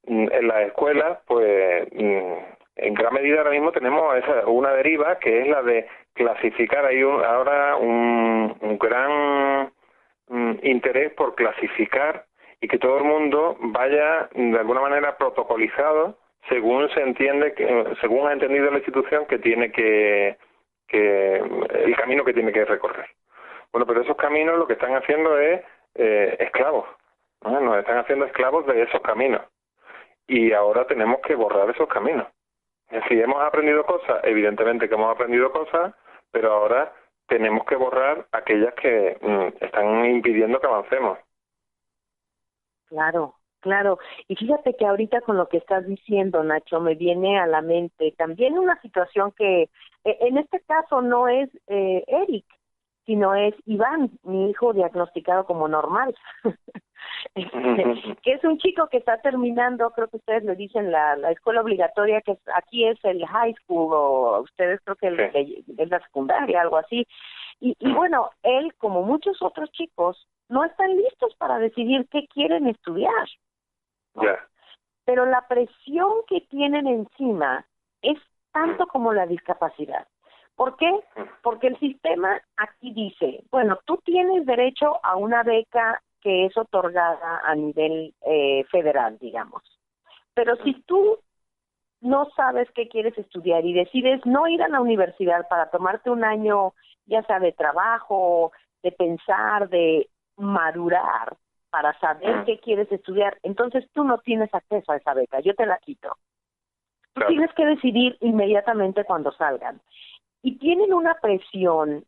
En las escuelas, pues, en gran medida ahora mismo tenemos una deriva que es la de clasificar. Hay ahora un gran interés por clasificar y que todo el mundo vaya de alguna manera protocolizado según se entiende, según ha entendido la institución que tiene que el camino que tiene que recorrer. Bueno, pero esos caminos lo que están haciendo es esclavos, ¿no? Nos están haciendo esclavos de esos caminos. Y ahora tenemos que borrar esos caminos. Si hemos aprendido cosas, evidentemente que hemos aprendido cosas, pero ahora tenemos que borrar aquellas que están impidiendo que avancemos. Claro, claro. Y fíjate que ahorita con lo que estás diciendo, Nacho, me viene a la mente también una situación que en este caso no es Eric, sino es Iván, mi hijo diagnosticado como normal. Que es un chico que está terminando, creo que ustedes le dicen la escuela obligatoria, que aquí es el high school, o ustedes creo que es la secundaria, algo así. Y bueno, él, como muchos otros chicos, no están listos para decidir qué quieren estudiar, ¿no? Yeah. Pero la presión que tienen encima es tanto como la discapacidad. ¿Por qué? Porque el sistema aquí dice, bueno, tú tienes derecho a una beca que es otorgada a nivel federal, digamos. Pero si tú no sabes qué quieres estudiar y decides no ir a la universidad para tomarte un año, ya sea de trabajo, de pensar, de madurar, para saber qué quieres estudiar, entonces tú no tienes acceso a esa beca, yo te la quito. Tú tienes que decidir inmediatamente cuando salgan. Y tienen una presión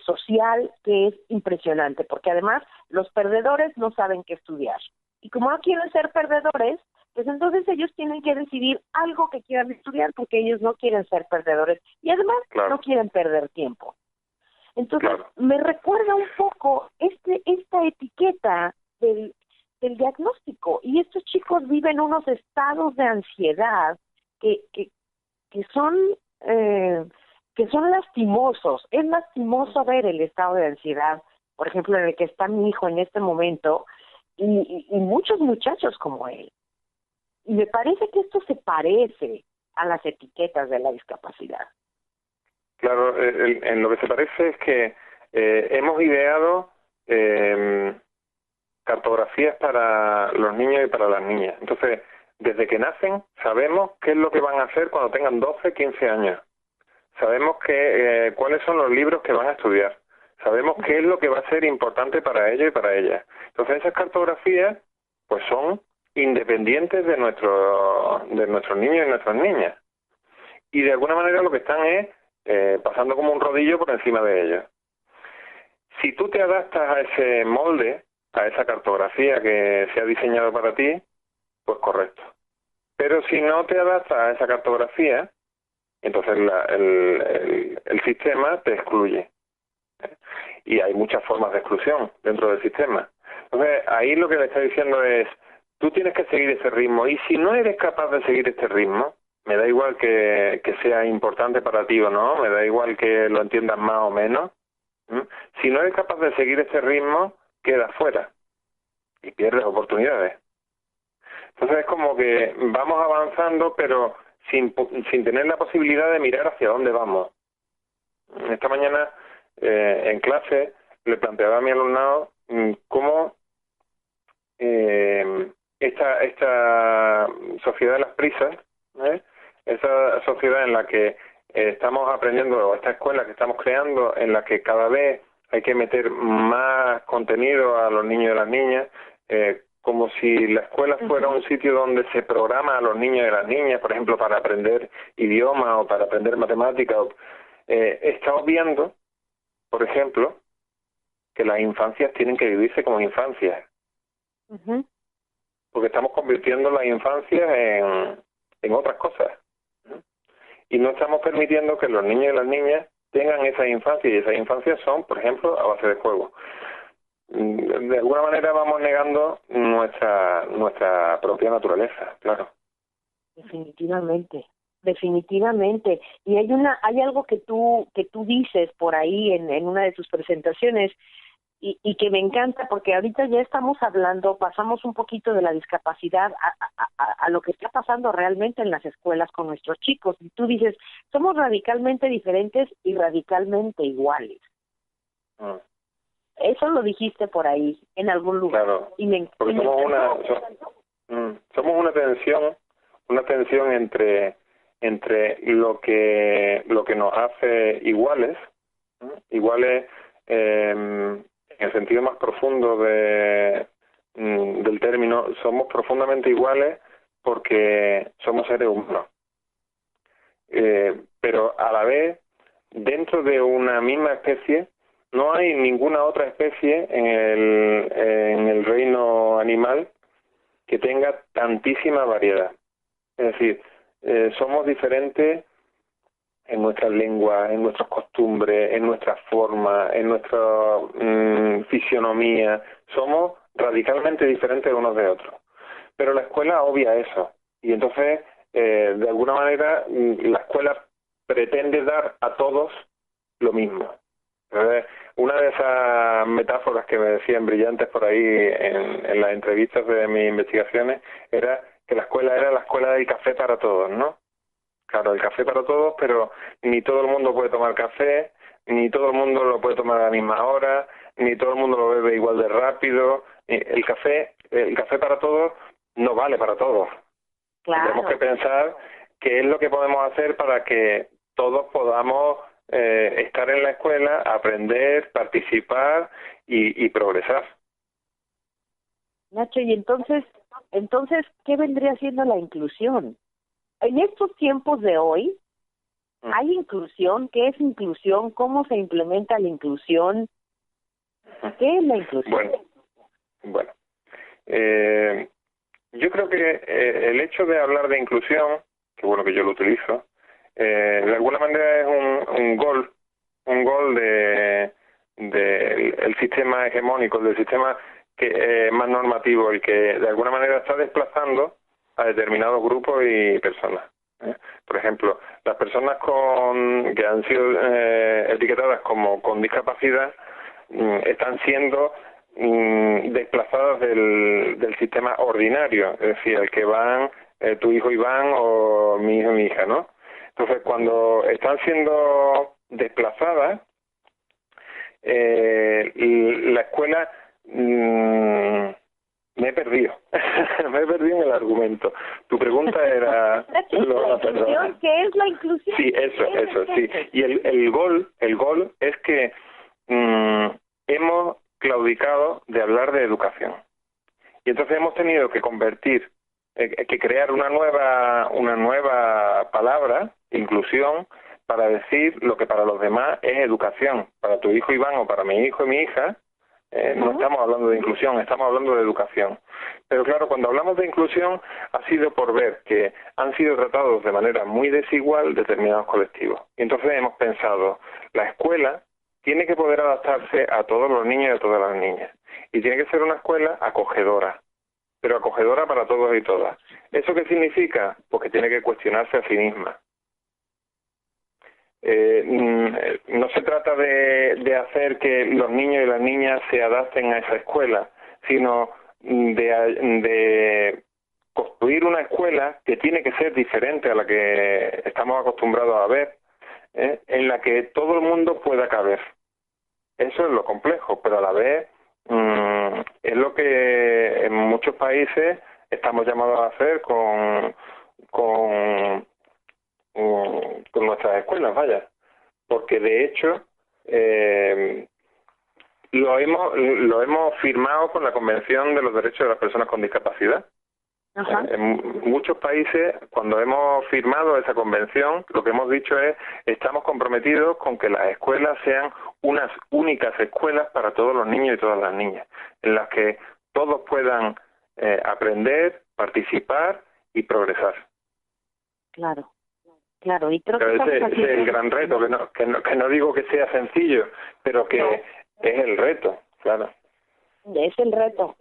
social que es impresionante, porque además los perdedores no saben qué estudiar. Y como no quieren ser perdedores, pues entonces ellos tienen que decidir algo que quieran estudiar, porque ellos no quieren ser perdedores y además no quieren perder tiempo. Entonces me recuerda un poco esta etiqueta del diagnóstico, y estos chicos viven unos estados de ansiedad que son lastimosos. Es lastimoso ver el estado de ansiedad, por ejemplo, en el que está mi hijo en este momento, y muchos muchachos como él. Y me parece que esto se parece a las etiquetas de la discapacidad. Claro, en lo que se parece es que hemos ideado cartografías para los niños y para las niñas. Entonces, desde que nacen, sabemos qué es lo que van a hacer cuando tengan 12, 15 años. Sabemos cuáles son los libros que van a estudiar. Sabemos qué es lo que va a ser importante para ellos y para ellas. Entonces, esas cartografías pues son independientes de nuestros niños y nuestras niñas. Y de alguna manera lo que están es pasando como un rodillo por encima de ellos. Si tú te adaptas a ese molde, a esa cartografía que se ha diseñado para ti, pues correcto. Pero si no te adaptas a esa cartografía, entonces el sistema te excluye. Y hay muchas formas de exclusión dentro del sistema. Entonces, ahí lo que le está diciendo es, tú tienes que seguir ese ritmo, y si no eres capaz de seguir este ritmo, me da igual que sea importante para ti o no, me da igual que lo entiendas más o menos. Si no eres capaz de seguir este ritmo, quedas fuera y pierdes oportunidades. Entonces es como que vamos avanzando, pero sin tener la posibilidad de mirar hacia dónde vamos. Esta mañana en clase le planteaba a mi alumnado cómo esta sociedad de las prisas, esa sociedad en la que estamos aprendiendo, o esta escuela que estamos creando, en la que cada vez hay que meter más contenido a los niños y a las niñas, como si la escuela fuera un sitio donde se programa a los niños y a las niñas, por ejemplo, para aprender idioma o para aprender matemáticas. Estamos viendo, por ejemplo, que las infancias tienen que vivirse como infancias, porque estamos convirtiendo las infancias en otras cosas, y no estamos permitiendo que los niños y las niñas tengan esa infancia, y esas infancias son, por ejemplo, a base de juego. De alguna manera vamos negando nuestra propia naturaleza, claro. Definitivamente. Y hay algo que tú dices por ahí en una de tus presentaciones, y que me encanta, porque ahorita ya estamos hablando, pasamos un poquito de la discapacidad a lo que está pasando realmente en las escuelas con nuestros chicos. Y tú dices, somos radicalmente diferentes y radicalmente iguales. Eso lo dijiste por ahí, en algún lugar. Claro, porque somos una tensión entre lo que nos hace iguales en el sentido más profundo del término. Somos profundamente iguales porque somos seres humanos, pero a la vez, dentro de una misma especie, no hay ninguna otra especie en el reino animal que tenga tantísima variedad. Es decir, somos diferentes en nuestras lenguas, en nuestras costumbres, en nuestra forma, en nuestra fisionomía. Somos radicalmente diferentes unos de otros. Pero la escuela obvia eso. Y entonces, de alguna manera, la escuela pretende dar a todos lo mismo. Una de esas metáforas que me decían brillantes por ahí en las entrevistas de mis investigaciones era que la escuela era la escuela del café para todos, ¿no? Claro, el café para todos, pero ni todo el mundo puede tomar café, ni todo el mundo lo puede tomar a la misma hora, ni todo el mundo lo bebe igual de rápido. El café para todos no vale para todos. Claro. Tenemos que pensar qué es lo que podemos hacer para que todos podamos estar en la escuela, aprender, participar y progresar. Nacho, y entonces, ¿qué vendría siendo la inclusión? En estos tiempos de hoy, ¿hay inclusión? ¿Qué es inclusión? ¿Cómo se implementa la inclusión? ¿Qué es la inclusión? Bueno. Yo creo que el hecho de hablar de inclusión, que bueno que yo lo utilizo, de alguna manera es un gol del sistema hegemónico, del sistema que más normativo, y que de alguna manera está desplazando a determinados grupos y personas. Por ejemplo, las personas que han sido etiquetadas como con discapacidad están siendo desplazadas del sistema ordinario, es decir, el que van tu hijo Iván o mi hijo y mi hija, ¿no? Entonces, cuando están siendo desplazadas, la escuela me he perdido. Me he perdido en el argumento. Tu pregunta era... ¿Qué es la inclusión? Sí, eso, sí. Y el gol es que hemos claudicado de hablar de educación. Y entonces hemos tenido que crear una nueva palabra, inclusión, para decir lo que para los demás es educación. Para tu hijo Iván o para mi hijo y mi hija, no estamos hablando de inclusión, estamos hablando de educación. Pero claro, cuando hablamos de inclusión ha sido por ver que han sido tratados de manera muy desigual determinados colectivos. Y entonces hemos pensado, la escuela tiene que poder adaptarse a todos los niños y a todas las niñas. Y tiene que ser una escuela acogedora, pero acogedora para todos y todas. ¿Eso qué significa? Pues que tiene que cuestionarse a sí misma. No se trata de hacer que los niños y las niñas se adapten a esa escuela, sino de construir una escuela que tiene que ser diferente a la que estamos acostumbrados a ver, en la que todo el mundo pueda caber. Eso es lo complejo, pero a la vez es lo que en muchos países estamos llamados a hacer con nuestras escuelas, vaya, porque de hecho lo hemos firmado con la Convención de los Derechos de las Personas con Discapacidad. Ajá. En muchos países, cuando hemos firmado esa convención, lo que hemos dicho es, estamos comprometidos con que las escuelas sean unas únicas escuelas para todos los niños y todas las niñas, en las que todos puedan aprender, participar y progresar. Claro, claro, y creo Pero que ese es el gran reto, que no digo que sea sencillo, pero que es el reto, claro. Es el reto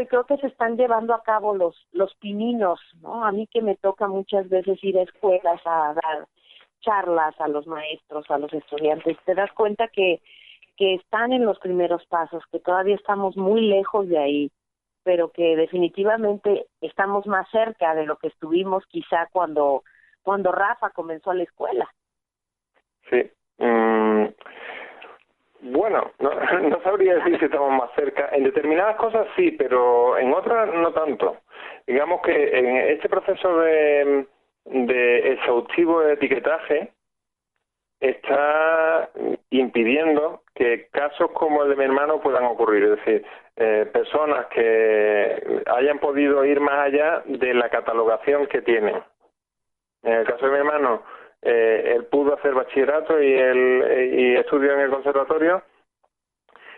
y creo que se están llevando a cabo los pininos, ¿no? A mí que me toca muchas veces ir a escuelas a dar charlas a los maestros, a los estudiantes, te das cuenta que están en los primeros pasos, que todavía estamos muy lejos de ahí, pero que definitivamente estamos más cerca de lo que estuvimos quizá cuando Rafa comenzó la escuela. Sí. Bueno, no sabría decir si estamos más cerca. En determinadas cosas sí, pero en otras no tanto. Digamos que en este proceso de exhaustivo de etiquetaje está impidiendo que casos como el de mi hermano puedan ocurrir. Es decir, personas que hayan podido ir más allá de la catalogación que tienen. En el caso de mi hermano, él pudo hacer bachillerato y estudió en el conservatorio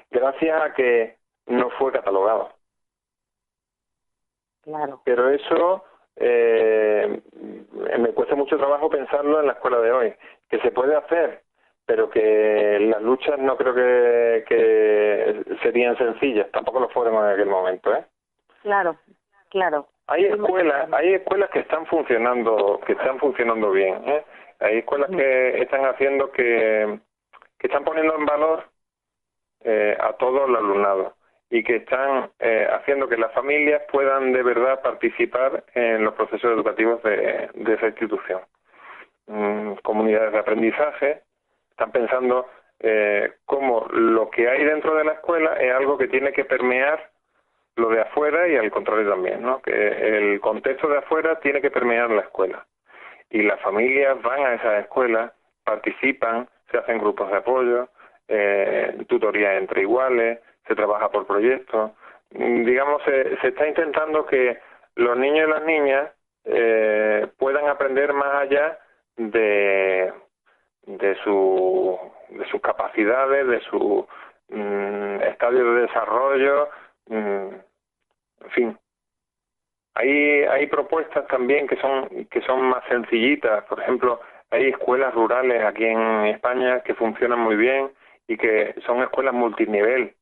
gracias a que no fue catalogado. Claro. Pero eso me cuesta mucho trabajo pensarlo en la escuela de hoy, que se puede hacer, pero que las luchas no creo que serían sencillas, tampoco lo fueron en aquel momento, ¿eh? Claro. Hay escuelas que están funcionando bien, ¿eh? Hay escuelas que están haciendo que están poniendo en valor a todo el alumnado y que están haciendo que las familias puedan de verdad participar en los procesos educativos de esa institución. Comunidades de aprendizaje están pensando cómo lo que hay dentro de la escuela es algo que tiene que permear lo de afuera y al contrario también, ¿no? Que el contexto de afuera tiene que permear la escuela. Y las familias van a esas escuelas, participan, se hacen grupos de apoyo, tutorías entre iguales, se trabaja por proyectos. Digamos, se está intentando que los niños y las niñas puedan aprender más allá de sus capacidades, de su estadio de desarrollo, en fin. Hay propuestas también que son más sencillitas. Por ejemplo, hay escuelas rurales aquí en España que funcionan muy bien y que son escuelas multinivel,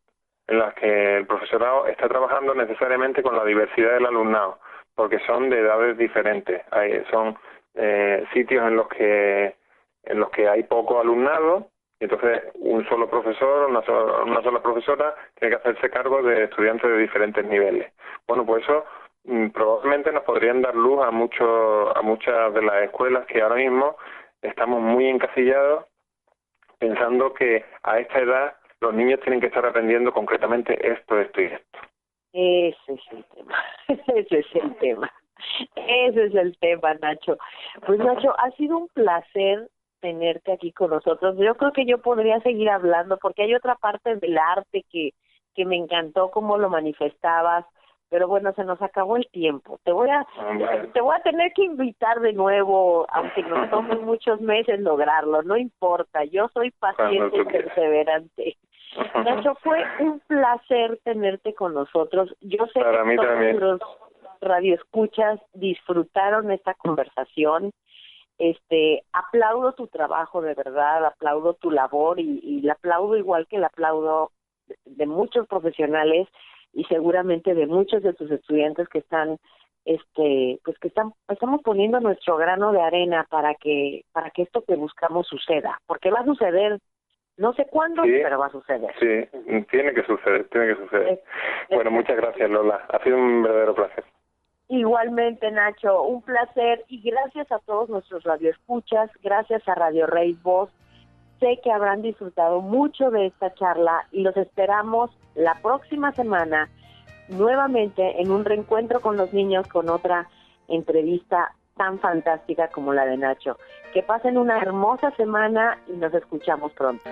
en las que el profesorado está trabajando necesariamente con la diversidad del alumnado, porque son de edades diferentes. Son sitios en los que hay poco alumnado, y entonces un solo profesor, una sola profesora tiene que hacerse cargo de estudiantes de diferentes niveles. Bueno, pues eso probablemente nos podrían dar luz a muchas de las escuelas que ahora mismo estamos muy encasillados pensando que a esta edad los niños tienen que estar aprendiendo concretamente esto y esto. Ese es el tema, Nacho. Pues Nacho, ha sido un placer tenerte aquí con nosotros. Yo creo que yo podría seguir hablando porque hay otra parte del arte que me encantó cómo lo manifestabas, pero bueno, se nos acabó el tiempo. Te voy a tener que invitar de nuevo, aunque nos tome muchos meses lograrlo, no importa, yo soy paciente y perseverante. Nacho, fue un placer tenerte con nosotros. Yo sé Para que todos los radioescuchas disfrutaron esta conversación. Aplaudo tu trabajo, de verdad, aplaudo tu labor y la aplaudo igual que la aplaudo de muchos profesionales y seguramente de muchos de tus estudiantes que están estamos poniendo nuestro grano de arena para que esto que buscamos suceda, porque va a suceder, no sé cuándo, sí, pero va a suceder. Sí, tiene que suceder. Bueno, muchas gracias, Lola, ha sido un verdadero placer. Igualmente, Nacho, un placer y gracias a todos nuestros radioescuchas, gracias a Radio Raíz Voz. Sé que habrán disfrutado mucho de esta charla y los esperamos la próxima semana nuevamente en un reencuentro con los niños con otra entrevista tan fantástica como la de Nacho. Que pasen una hermosa semana y nos escuchamos pronto.